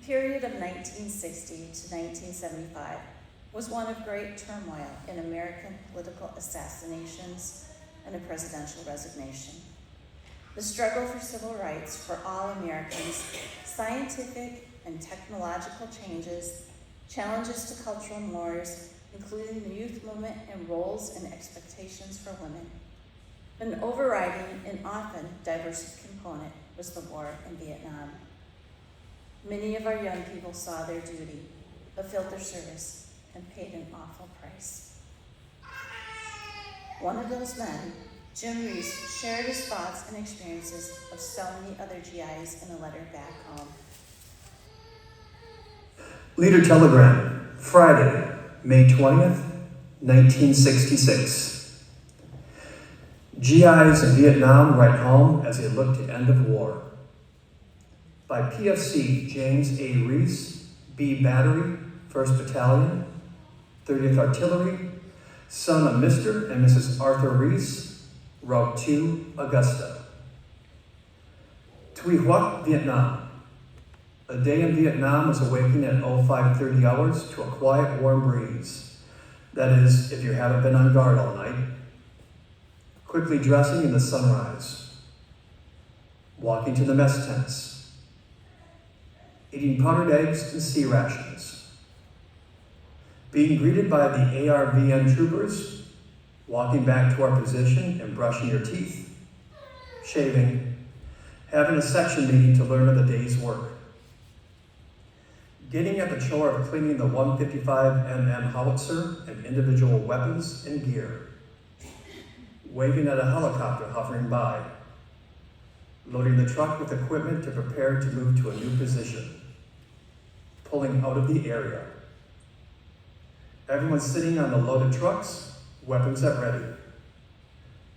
period of 1960 to 1975 was one of great turmoil in American political assassinations and a presidential resignation. The struggle for civil rights for all Americans, scientific and technological changes, challenges to cultural mores, including the youth movement and roles and expectations for women. An overriding and often diverse component was the war in Vietnam. Many of our young people saw their duty, fulfilled their service, and paid an awful price. One of those men, Jim Reese, shared his thoughts and experiences of so many other GIs in a letter back home. Leader Telegram, Friday, May 20th, 1966. GIs in Vietnam write home as they look to end of war. By PFC James A. Reese, B Battery, 1st Battalion, 30th Artillery, son of Mr. and Mrs. Arthur Reese, Route 2, Augusta. Thuy Hoc, Vietnam. A day in Vietnam is awakening at 0530 hours to a quiet, warm breeze. That is, if you haven't been on guard all night. Quickly dressing in the sunrise. Walking to the mess tents. Eating powdered eggs and sea rations. Being greeted by the ARVN troopers. Walking back to our position and brushing your teeth. Shaving. Having a section meeting to learn of the day's work. Getting at the chore of cleaning the 155mm howitzer and individual weapons and gear. Waving at a helicopter hovering by. Loading the truck with equipment to prepare to move to a new position. Pulling out of the area. Everyone sitting on the loaded trucks, weapons at ready.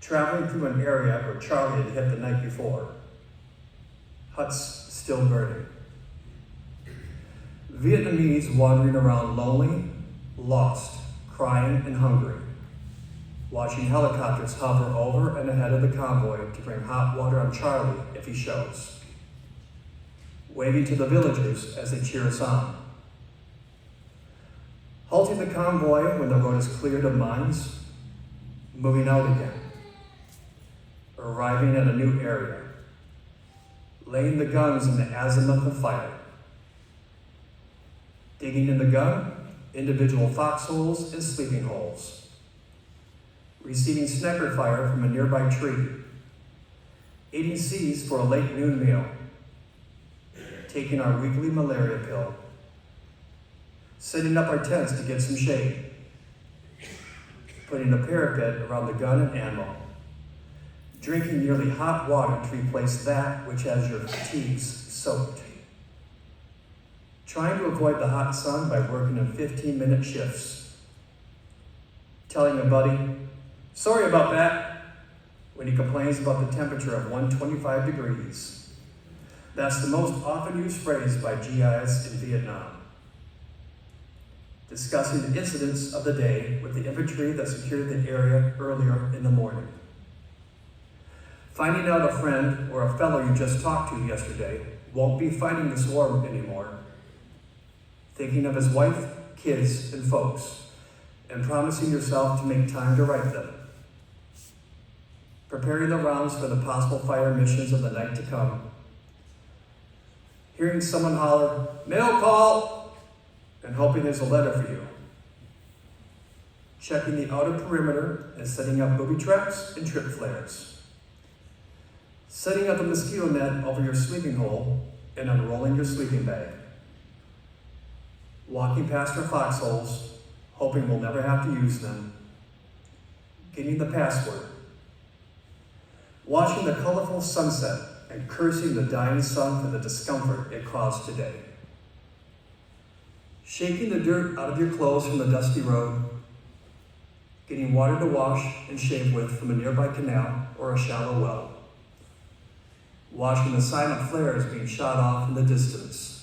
Traveling through an area where Charlie had hit the night before. Huts still burning. Vietnamese wandering around lonely, lost, crying, and hungry. Watching helicopters hover over and ahead of the convoy to bring hot water on Charlie if he shows. Waving to the villagers as they cheer us on. Halting the convoy when the road is cleared of mines. Moving out again. Arriving at a new area. Laying the guns in the azimuth of fire. Digging in the gun, individual foxholes and sleeping holes. Receiving sniper fire from a nearby tree. Eating seeds for a late noon meal. Taking our weekly malaria pill. Setting up our tents to get some shade. Putting a parapet around the gun and ammo. Drinking nearly hot water to replace that which has your fatigues soaked. Trying to avoid the hot sun by working in 15-minute shifts. Telling a buddy, sorry about that, when he complains about the temperature of 125 degrees. That's the most often used phrase by GIs in Vietnam. Discussing the incidents of the day with the infantry that secured the area earlier in the morning. Finding out a friend or a fellow you just talked to yesterday won't be fighting this war anymore. Thinking of his wife, kids, and folks, and promising yourself to make time to write them. Preparing the rounds for the possible fire missions of the night to come. Hearing someone holler, mail call, and hoping there's a letter for you. Checking the outer perimeter and setting up booby traps and trip flares. Setting up a mosquito net over your sleeping hole and unrolling your sleeping bag. Walking past our foxholes, hoping we'll never have to use them. Getting the password. Watching the colorful sunset and cursing the dying sun for the discomfort it caused today. Shaking the dirt out of your clothes from the dusty road. Getting water to wash and shave with from a nearby canal or a shallow well. Watching the silent flares being shot off in the distance.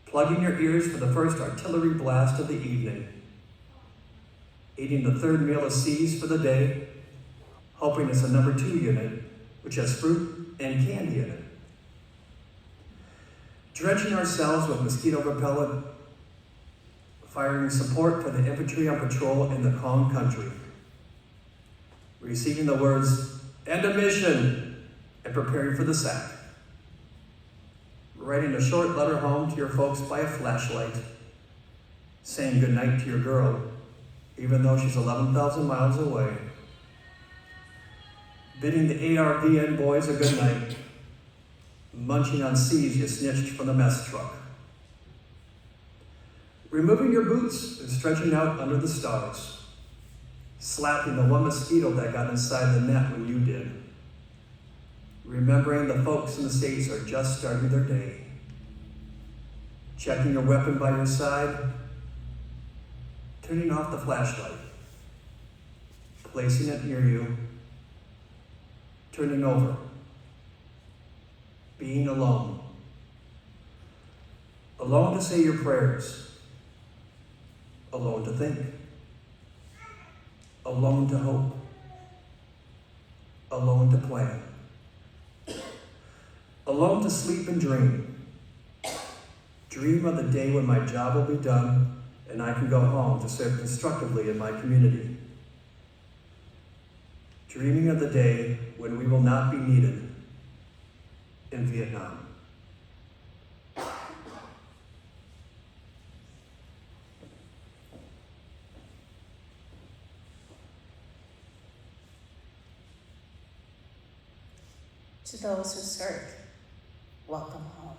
Plugging your ears for the first artillery blast of the evening. Eating the third meal of C's for the day, hoping it's a number 2 unit, which has fruit and candy in it. drenching ourselves with mosquito repellent, firing support for the infantry on patrol in the calm country, receiving the words, "End of mission," and preparing for the sack, writing a short letter home to your folks by a flashlight, saying goodnight to your girl, even though she's 11,000 miles away, bidding the ARVN boys a good night, munching on C's you snitched from the mess truck, removing your boots and stretching out under the stars, slapping the one mosquito that got inside the net when you did, remembering the folks in the States are just starting their day, checking your weapon by your side, turning off the flashlight, placing it near you, turning over, being alone. Alone to say your prayers, alone to think, alone to hope, alone to plan, alone to sleep and dream. Dream of the day when my job will be done and I can go home to serve constructively in my community. Dreaming of the day when we will not be needed in Vietnam. To those who served, welcome home.